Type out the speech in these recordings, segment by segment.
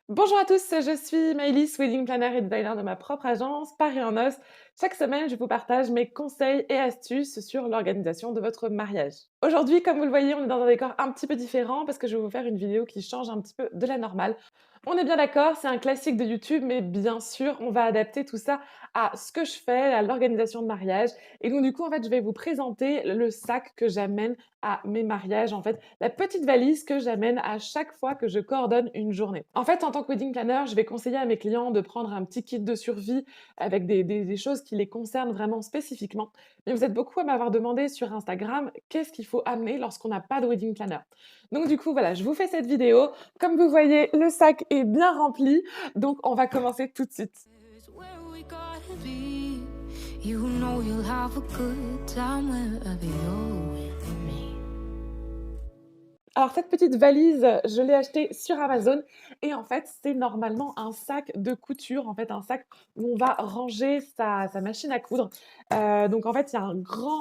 Bonjour à tous, je suis Maëlys, wedding planner et designer de ma propre agence Paris en Os. Chaque semaine, je vous partage mes conseils et astuces sur l'organisation de votre mariage. Aujourd'hui, comme vous le voyez, on est dans un décor un petit peu différent parce que je vais vous faire une vidéo qui change un petit peu de la normale. On est bien d'accord, c'est un classique de YouTube, mais bien sûr, on va adapter tout ça à ce que je fais, à l'organisation de mariage. Et donc, du coup, en fait, je vais vous présenter le sac que j'amène à mes mariages, en fait, la petite valise que j'amène à chaque fois que je coordonne une journée. En fait, en tant que wedding planner, je vais conseiller à mes clients de prendre un petit kit de survie avec des choses qui les concernent vraiment spécifiquement. Mais vous êtes beaucoup à m'avoir demandé sur Instagram qu'est-ce qu'il faut amener lorsqu'on n'a pas de wedding planner. Donc du coup, voilà, je vous fais cette vidéo. Comme vous voyez, le sac est bien rempli, donc on va commencer tout de suite. Here's where we gotta be. You know you'll have a good time wherever you're with me. Alors cette petite valise, je l'ai achetée sur Amazon et en fait, c'est normalement un sac de couture, en fait, un sac où on va ranger sa machine à coudre. Donc en fait, il y a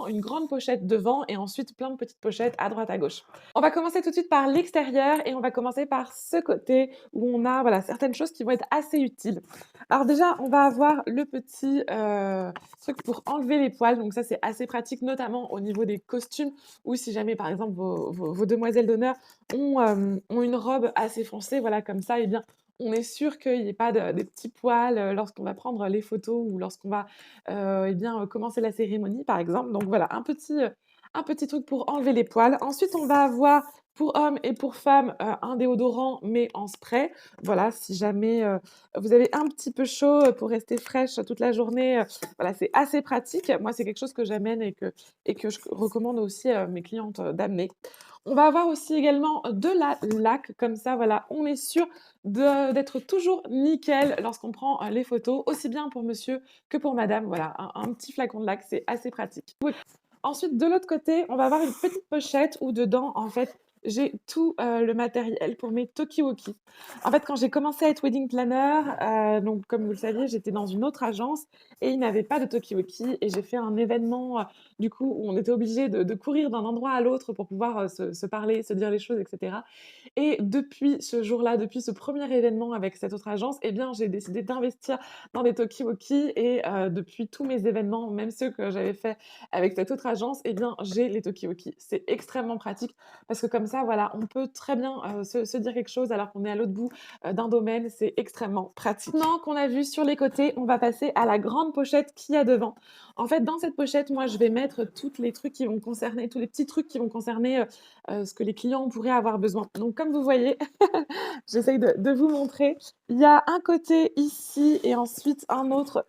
une grande pochette devant et ensuite plein de petites pochettes à droite, à gauche. On va commencer tout de suite par l'extérieur et on va commencer par ce côté où on a, voilà, certaines choses qui vont être assez utiles. Alors déjà, on va avoir le petit, truc pour enlever les poils, donc ça, c'est assez pratique, notamment au niveau des costumes ou si jamais, par exemple, vos demoiselles d'honneur ont une robe assez foncée, voilà, comme ça, eh bien, on est sûr qu'il y ait pas des petits poils, lorsqu'on va prendre les photos ou lorsqu'on va, eh bien, commencer la cérémonie, par exemple. Donc voilà, un petit truc pour enlever les poils. Ensuite, on va avoir pour hommes et pour femmes, un déodorant, mais en spray. Voilà, si jamais, vous avez un petit peu chaud, pour rester fraîche toute la journée, voilà, c'est assez pratique. Moi, c'est quelque chose que j'amène et que je recommande aussi à mes clientes d'amener. On va avoir aussi également de la laque, comme ça, voilà, on est sûr d'être toujours nickel lorsqu'on prend les photos, aussi bien pour monsieur que pour madame. Voilà, un petit flacon de laque, c'est assez pratique. Oui. Ensuite, de l'autre côté, on va avoir une petite pochette où dedans, en fait, j'ai tout le matériel pour mes talkie-walkie. En fait, quand j'ai commencé à être wedding planner, donc comme vous le saviez, j'étais dans une autre agence et ils n'avaient pas de talkie-walkie et j'ai fait un événement, du coup, où on était obligé de courir d'un endroit à l'autre pour pouvoir, se parler, se dire les choses et cetera. Et depuis ce jour-là, depuis ce premier événement avec cette autre agence, eh bien, j'ai décidé d'investir dans des talkie-walkie et depuis tous mes événements, même ceux que j'avais faits avec cette autre agence, eh bien, j'ai les talkie-walkie. C'est extrêmement pratique parce que comme ça, voilà, on peut très bien, se dire quelque chose alors qu'on est à l'autre bout, d'un domaine. C'est extrêmement pratique. Maintenant qu'on a vu sur les côtés, on va passer à la grande pochette qu'il y a devant. En fait, dans cette pochette, moi, je vais mettre tous les trucs qui vont concerner tous les petits trucs qui vont concerner, ce que les clients pourraient avoir besoin. Donc comme vous voyez, j'essaye de vous montrer. Il y a un côté ici et ensuite un autre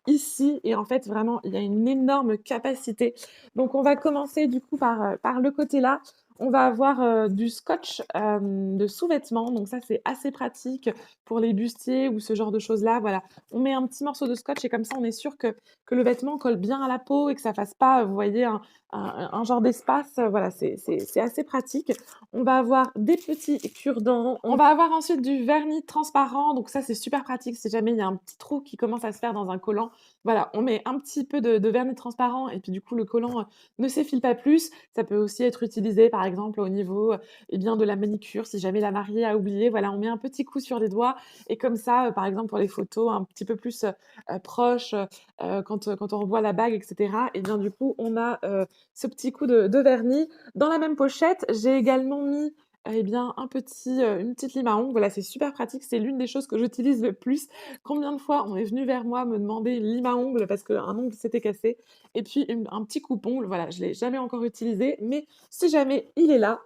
ici et en fait, vraiment, il y a une énorme capacité. Donc on va commencer du coup par le côté là. On va avoir, du scotch, de sous-vêtements, donc ça, c'est assez pratique pour les bustiers ou ce genre de choses-là, voilà. On met un petit morceau de scotch et comme ça, on est sûr que le vêtement colle bien à la peau et que ça fasse pas, vous voyez, un genre d'espace, voilà, c'est assez pratique. On va avoir des petits cure-dents. On va avoir ensuite du vernis transparent, donc ça, c'est super pratique si jamais il y a un petit trou qui commence à se faire dans un collant. Voilà, on met un petit peu de vernis transparent et puis du coup, le collant, ne s'effile pas plus. Ça peut aussi être utilisé, par exemple, au niveau, eh bien, de la manicure, si jamais la mariée a oublié. Voilà, on met un petit coup sur les doigts et comme ça, par exemple, pour les photos un petit peu plus, proches, quand on revoit la bague et cetera et bien, du coup, on a, ce petit coup de vernis. Dans la même pochette, j'ai également mis, eh bien, une petite lime à ongles. Voilà, c'est super pratique, c'est l'une des choses que j'utilise le plus. Combien de fois on est venu vers moi me demander une lime à ongles parce qu'un ongle s'était cassé et puis un petit coupe-ongle, voilà, je l'ai jamais encore utilisé, mais si jamais il est là.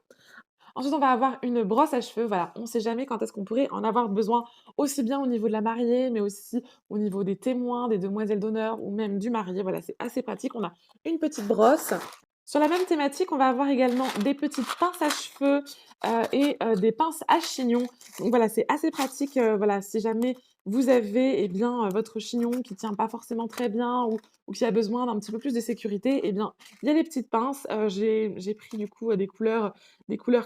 Ensuite, on va avoir une brosse à cheveux, voilà, on ne sait jamais quand est-ce qu'on pourrait en avoir besoin, aussi bien au niveau de la mariée, mais aussi au niveau des témoins, des demoiselles d'honneur ou même du marié. Voilà, c'est assez pratique. On a une petite brosse. Sur la même thématique, on va avoir également des petites pinces à cheveux, et des pinces à chignon. Donc voilà, c'est assez pratique, voilà, si jamais vous avez, eh bien, votre chignon qui tient pas forcément très bien ou qui a besoin d'un petit peu plus de sécurité, eh bien, il y a des petites pinces. J'ai pris du coup, des couleurs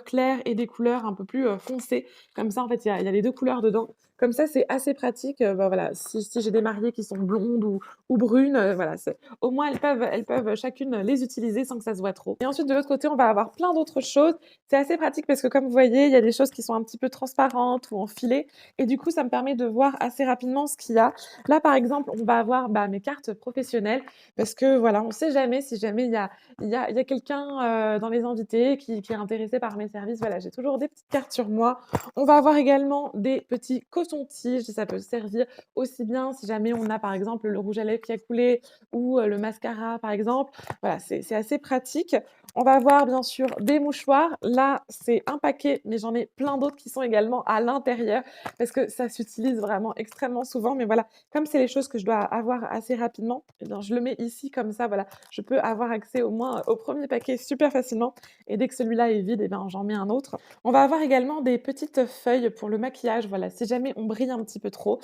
claires et des couleurs un peu plus, foncées. Comme ça, en fait, il y a les 2 couleurs dedans. Comme ça, c'est assez pratique, bah, voilà, si j'ai des mariées qui sont blondes ou brunes, voilà, c'est au moins elles peuvent chacune les utiliser sans que ça se voit trop. Et ensuite, de l'autre côté, on va avoir plein d'autres choses. C'est assez pratique parce que comme vous voyez, il y a des choses qui sont un petit peu transparentes ou en filet et du coup, ça me permet de voir assez rapidement ce qu'il y a. Là, par exemple, on va avoir, bah, mes cartes professionnelles parce que voilà, on ne sait jamais si jamais il y a quelqu'un, dans les invités qui est intéressé par mes services. Voilà, j'ai toujours des petites cartes sur moi. On va avoir également des petits cotons-tiges, ça peut servir aussi bien si jamais on a, par exemple, le rouge à lèvres qui a coulé ou, le mascara, par exemple. Voilà, c'est assez pratique. On va avoir bien sûr des mouchoirs. Là, c'est un paquet, mais j'en ai plein d'autres qui sont également à l'intérieur parce que ça s'utilise vraiment extrêmement souvent. Mais voilà, comme c'est les choses que je dois avoir assez rapidement, eh bien, je le mets ici comme ça, voilà, je peux avoir accès au moins au premier paquet super facilement et dès que celui-là est vide, eh bien, j'en mets un autre. On va avoir également des petites feuilles pour le maquillage, voilà, si jamais on brille un petit peu trop,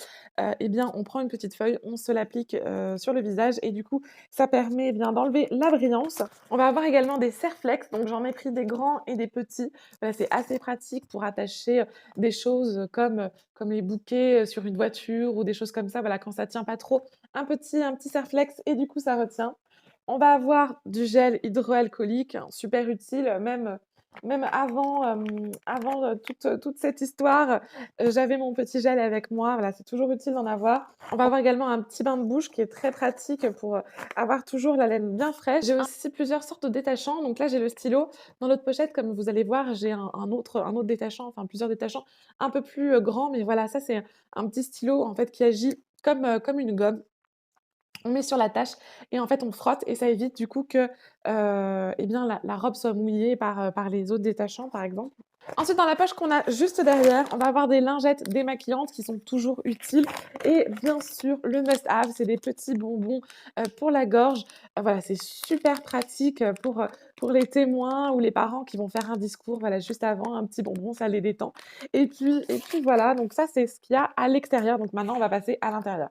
eh bien, on prend une petite feuille, on se l'applique, sur le visage et du coup, ça permet, eh bien, d'enlever la brillance. On va avoir également des serre-flex, donc j'en ai pris des grands et des petits. Voilà, c'est assez pratique pour attacher, des choses, comme les bouquets, sur une voiture ou des choses comme ça, voilà, quand ça tient pas trop. Un petit serre-flex et du coup, ça retient. On va avoir du gel hydroalcoolique, hein, super utile, même avant, toute cette histoire, j'avais mon petit gel avec moi. Voilà, c'est toujours utile d'en avoir. On va avoir également un petit bain de bouche qui est très pratique pour, avoir toujours la laine bien fraîche. J'ai aussi plusieurs sortes de détachants. Donc là, j'ai le stylo. Dans l'autre pochette, comme vous allez voir, j'ai un autre détachant, enfin plusieurs détachants un peu plus, grands. Mais voilà, ça, c'est un petit stylo, en fait, qui agit comme une gomme. On met sur la tâche et en fait, on frotte et ça évite du coup que, eh bien, la robe soit mouillée par les autres détachants, par exemple. Ensuite, dans la poche qu'on a juste derrière, on va avoir des lingettes démaquillantes qui sont toujours utiles et bien sûr, le must have, c'est des petits bonbons, pour la gorge. Voilà, c'est super pratique, pour les témoins ou les parents qui vont faire un discours, voilà, juste avant, un petit bonbon, ça les détend et puis voilà, donc ça, c'est ce qu'il y a à l'extérieur. Donc maintenant, on va passer à l'intérieur.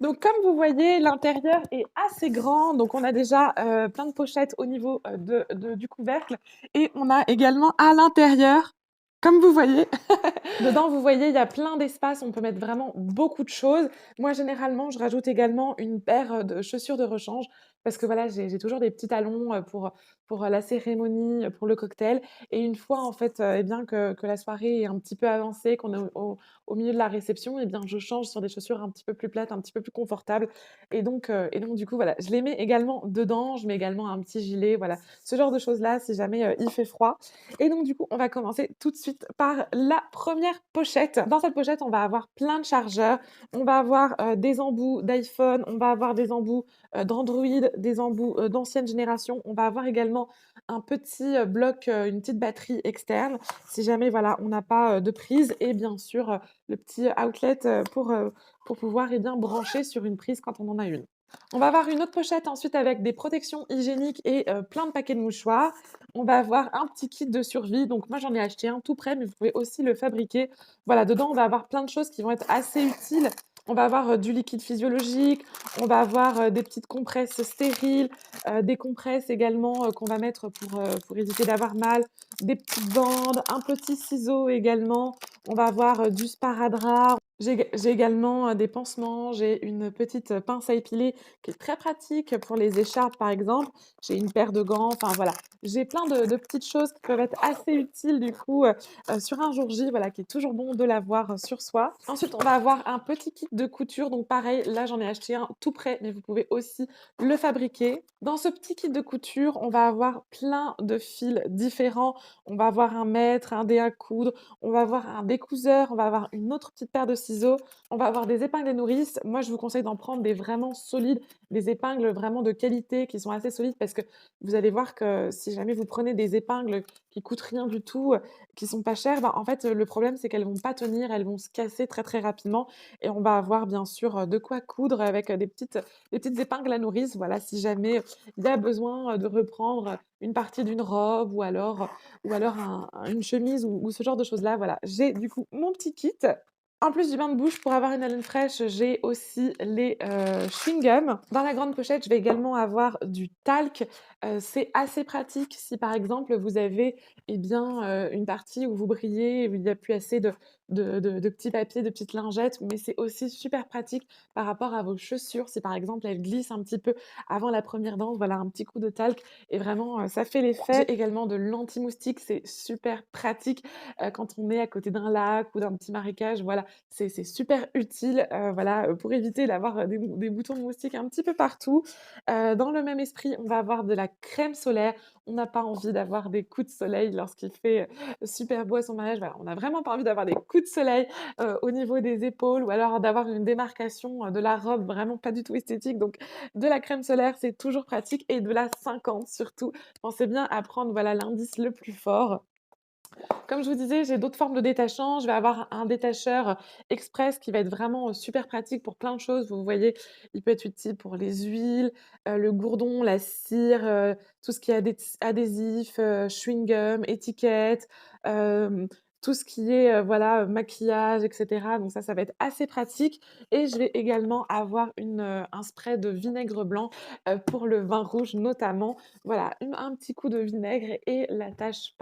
Donc comme vous voyez, l'intérieur est assez grand, donc on a déjà, plein de pochettes au niveau, du couvercle et on a également à l'intérieur, comme vous voyez, dedans, vous voyez, il y a plein d'espace, on peut mettre vraiment beaucoup de choses. Moi, généralement, je rajoute également une paire, de chaussures de rechange parce que voilà, j'ai toujours des petits talons, pour la cérémonie, pour le cocktail et une fois, en fait, eh bien, que la soirée est un petit peu avancée, qu'on est au milieu de la réception et bien, je change sur des chaussures un petit peu plus plates, un petit peu plus confortables et donc du coup, voilà, je les mets également dedans. Je mets également un petit gilet, voilà, ce genre de choses-là si jamais, il fait froid et donc du coup, on va commencer tout de suite par la première pochette. Dans cette pochette, on va avoir plein de chargeurs, on va avoir, des embouts d'iPhone, on va avoir des embouts, d'Android, des embouts, d'ancienne génération. On va avoir également un petit, bloc, une petite batterie externe si jamais, voilà, on n'a pas, de prise et bien sûr, le petit outlet, pour pouvoir, eh bien, brancher sur une prise quand on en a une. On va avoir une autre pochette ensuite avec des protections hygiéniques et plein de paquets de mouchoirs. On va avoir un petit kit de survie, donc moi j'en ai acheté un tout prêt, mais vous pouvez aussi le fabriquer. Voilà, dedans on va avoir plein de choses qui vont être assez utiles. On va avoir, du liquide physiologique, on va avoir, des petites compresses stériles, des compresses également, qu'on va mettre pour éviter d'avoir mal, des petites bandes, un petit ciseau également. On va avoir, du sparadrap. J'ai également, des pansements, j'ai une petite, pince à épiler qui est très pratique pour les écharpes, par exemple. J'ai une paire de gants, enfin voilà. J'ai plein de petites choses qui peuvent être assez utiles du coup, sur un jour J, voilà, qui est toujours bon de l'avoir, sur soi. Ensuite, on va avoir un petit kit de couture, donc pareil, là, j'en ai acheté un tout prêt, mais vous pouvez aussi le fabriquer. Dans ce petit kit de couture, on va avoir plein de fils différents. On va avoir un mètre, un dé à coudre, on va avoir un découseur, on va avoir une autre petite paire de ciseaux, on va avoir des épingles à nourrice. Moi, je vous conseille d'en prendre des vraiment solides, des épingles vraiment de qualité qui sont assez solides parce que vous allez voir que si jamais vous prenez des épingles qui coûtent rien du tout, qui sont pas chères, bah, en fait, le problème, c'est qu'elles vont pas tenir, elles vont se casser très, très rapidement et on va avoir bien sûr, de quoi coudre avec, des petites épingles à nourrice. Voilà, si jamais il y a besoin, de reprendre, une partie d'une robe ou alors une chemise ou ce genre de choses-là, voilà. J'ai du coup mon petit kit En plus du bain de bouche, pour avoir une haleine fraîche, j'ai aussi les, chewing-gums. Dans la grande pochette, je vais également avoir du talc. C'est assez pratique si, par exemple, vous avez, eh bien, une partie où vous brillez, où il n'y a plus assez de petits papiers, de petites lingettes, mais c'est aussi super pratique par rapport à vos chaussures. Si, par exemple, elles glissent un petit peu avant la première danse, voilà, un petit coup de talc et vraiment, ça fait l'effet. J'ai également de l'anti-moustique, c'est super pratique, quand on est à côté d'un lac ou d'un petit marécage, voilà, c'est super utile, voilà, pour éviter d'avoir, des boutons de moustiques un petit peu partout. Dans le même esprit, on va avoir de la crème solaire. On n'a pas envie d'avoir des coups de soleil lorsqu'il fait, super beau à son mariage. Voilà, on n'a vraiment pas envie d'avoir des coups de soleil, au niveau des épaules ou alors d'avoir une démarcation, de la robe vraiment pas du tout esthétique. Donc de la crème solaire, c'est toujours pratique et de la 50 surtout. Pensez bien à prendre, voilà, l'indice le plus fort. Comme je vous disais, j'ai d'autres formes de détachants. Je vais avoir un détacheur express qui va être vraiment, super pratique pour plein de choses. Vous voyez, il peut être utile pour les huiles, le gourdon, la cire, tout ce qui est adhésif, chewing-gum, étiquette, tout ce qui est, voilà, maquillage et cetera. Donc ça va être assez pratique et je vais également avoir un spray de vinaigre blanc, pour le vin rouge notamment. Voilà, un petit coup de vinaigre et la tâche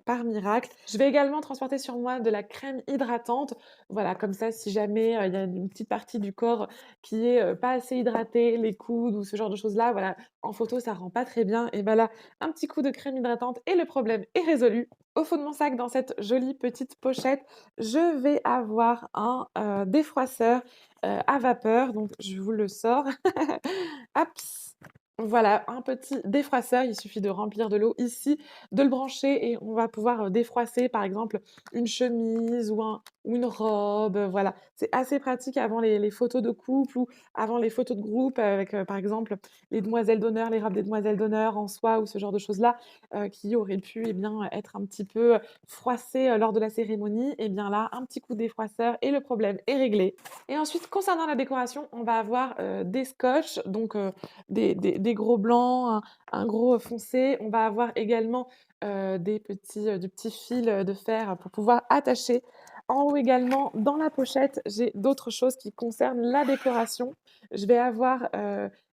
par miracle. Je vais également transporter sur moi de la crème hydratante. Voilà, comme ça, si jamais, il y a une petite partie du corps qui est, pas assez hydratée, les coudes ou ce genre de choses-là, voilà, en photo, ça rend pas très bien et bah, là, un petit coup de crème hydratante et le problème est résolu. Au fond de mon sac, dans cette jolie petite pochette, je vais avoir un, défroisseur, à vapeur, donc je vous le sors. Haps! Voilà, un petit défroisseur, il suffit de remplir de l'eau ici, de le brancher et on va pouvoir, défroisser par exemple une chemise ou une robe, voilà. C'est assez pratique avant les photos de couple ou avant les photos de groupe avec, par exemple, les demoiselles d'honneur, les robes des demoiselles d'honneur en soie ou ce genre de choses-là, qui auraient pu, eh bien, être un petit peu, froissées, lors de la cérémonie. Et bien là, un petit coup de défroisseur et le problème est réglé. Et ensuite, concernant la décoration, on va avoir, des scotch, donc des gros blancs, un gros foncé. On va avoir également, du petit fil, de fer pour pouvoir attacher. En haut également, dans la pochette, j'ai d'autres choses qui concernent la décoration. Je vais avoir,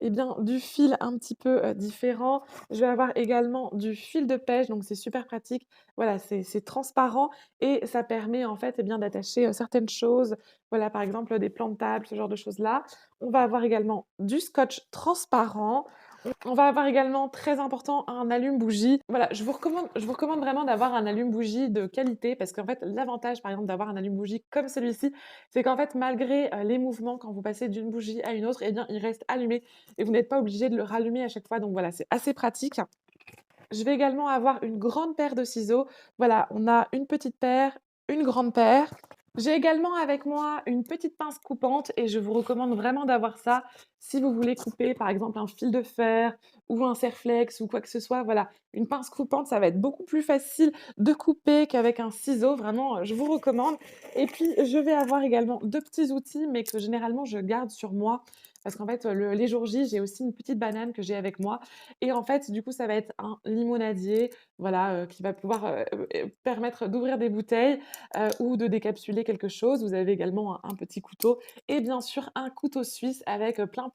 eh bien, du fil un petit peu, différent. Je vais avoir également du fil de pêche, donc c'est super pratique. Voilà, c'est transparent et ça permet en fait, eh bien, d'attacher, certaines choses. Voilà, par exemple, des plans de table, ce genre de choses-là. On va avoir également du scotch transparent. On va avoir également, très important, un allume-bougie. Voilà, je vous recommande vraiment d'avoir un allume-bougie de qualité parce qu'en fait, l'avantage, par exemple, d'avoir un allume-bougie comme celui-ci, c'est qu'en fait, malgré, les mouvements, quand vous passez d'une bougie à une autre, eh bien, il reste allumé et vous n'êtes pas obligé de le rallumer à chaque fois. Donc voilà, c'est assez pratique. Je vais également avoir une grande paire de ciseaux. Voilà, on a une petite paire, une grande paire. J'ai également avec moi une petite pince coupante et je vous recommande vraiment d'avoir ça si vous voulez couper par exemple un fil de fer ou un serre-flex ou quoi que ce soit. Voilà, une pince coupante, ça va être beaucoup plus facile de couper qu'avec un ciseau. Vraiment, je vous recommande. Et puis, je vais avoir également 2 petits outils, mais que généralement je garde sur moi parce qu'en fait, les jours J, j'ai aussi une petite banane que j'ai avec moi et en fait, du coup, ça va être un limonadier, voilà, qui va pouvoir, permettre d'ouvrir des bouteilles, ou de décapsuler quelque chose. Vous avez également un petit couteau et bien sûr un couteau suisse avec, plein,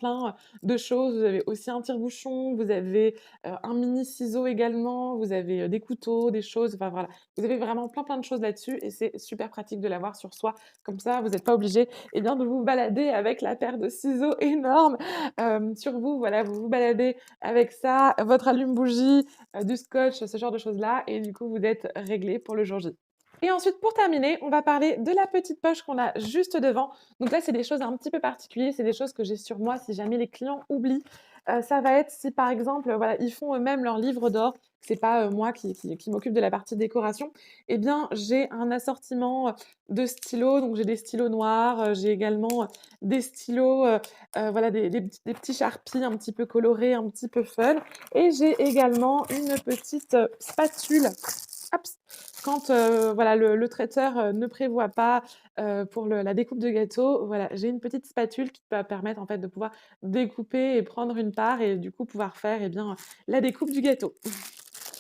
de choses. Vous avez aussi un tire-bouchon, vous avez, un mini ciseau également, vous avez, des couteaux, des choses, enfin voilà. Vous avez vraiment plein de choses là-dessus et c'est super pratique de l'avoir sur soi. Comme ça, vous n'êtes pas obligé, eh bien, de vous balader avec la paire de ciseaux énorme, sur vous. Voilà, vous vous baladez avec ça, votre allume-bougie, du scotch, ce genre de choses-là et du coup, vous êtes réglé pour le jour J. Et ensuite, pour terminer, on va parler de la petite poche qu'on a juste devant. Donc là, c'est des choses un petit peu particulières, c'est des choses que j'ai sur moi si jamais les clients oublient. Ça va être si par exemple, voilà, ils font eux-mêmes leur livre d'or, c'est pas, moi qui m'occupe de la partie décoration, eh bien, j'ai un assortiment, de stylos, donc j'ai des stylos noirs, j'ai également, des stylos, voilà, des petits Sharpies un petit peu colorés, un petit peu fun et j'ai également une petite, spatule. Hop! Quand, voilà, le traiteur, ne prévoit pas, pour la découpe de gâteau, voilà, j'ai une petite spatule qui va permettre, en fait, de pouvoir découper et prendre une part et du coup pouvoir faire, eh bien, la découpe du gâteau.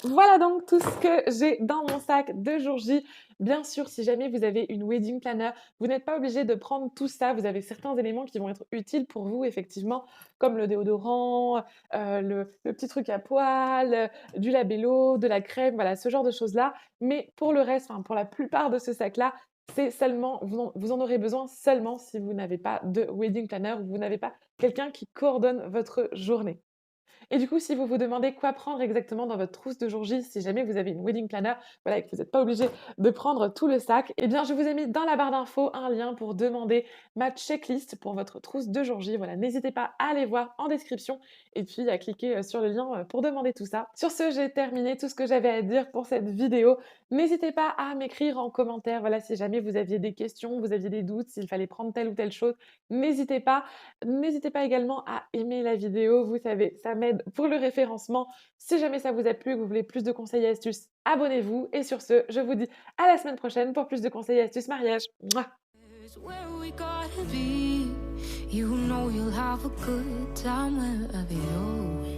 Voilà donc tout ce que j'ai dans mon sac de jour J. Bien sûr, si jamais vous avez une wedding planner, vous n'êtes pas obligé de prendre tout ça. Vous avez certains éléments qui vont être utiles pour vous, effectivement, comme le déodorant, le petit truc à poils, du labello, de la crème, voilà, ce genre de choses-là. Mais pour le reste, enfin, pour la plupart de ce sac-là, c'est seulement vous en aurez besoin seulement si vous n'avez pas de wedding planner ou vous n'avez pas quelqu'un qui coordonne votre journée. Et du coup, si vous vous demandez quoi prendre exactement dans votre trousse de jour J, si jamais vous avez une wedding planner, voilà, et que vous n'êtes pas obligé de prendre tout le sac, eh bien, je vous ai mis dans la barre d'infos un lien pour demander ma checklist pour votre trousse de jour J. Voilà, n'hésitez pas à aller voir en description et puis à cliquer sur le lien pour demander tout ça. Sur ce, j'ai terminé tout ce que j'avais à dire pour cette vidéo. N'hésitez pas à m'écrire en commentaire, voilà, si jamais vous aviez des questions, vous aviez des doutes, s'il fallait prendre telle ou telle chose, n'hésitez pas. N'hésitez pas également à aimer la vidéo, vous savez, ça m'aide pour le référencement. Si jamais ça vous a plu, que vous voulez plus de conseils et astuces, abonnez-vous. Et sur ce, je vous dis à la semaine prochaine pour plus de conseils et astuces mariage. Mouah. It's where we gotta be. You know you'll have a good time wherever you're with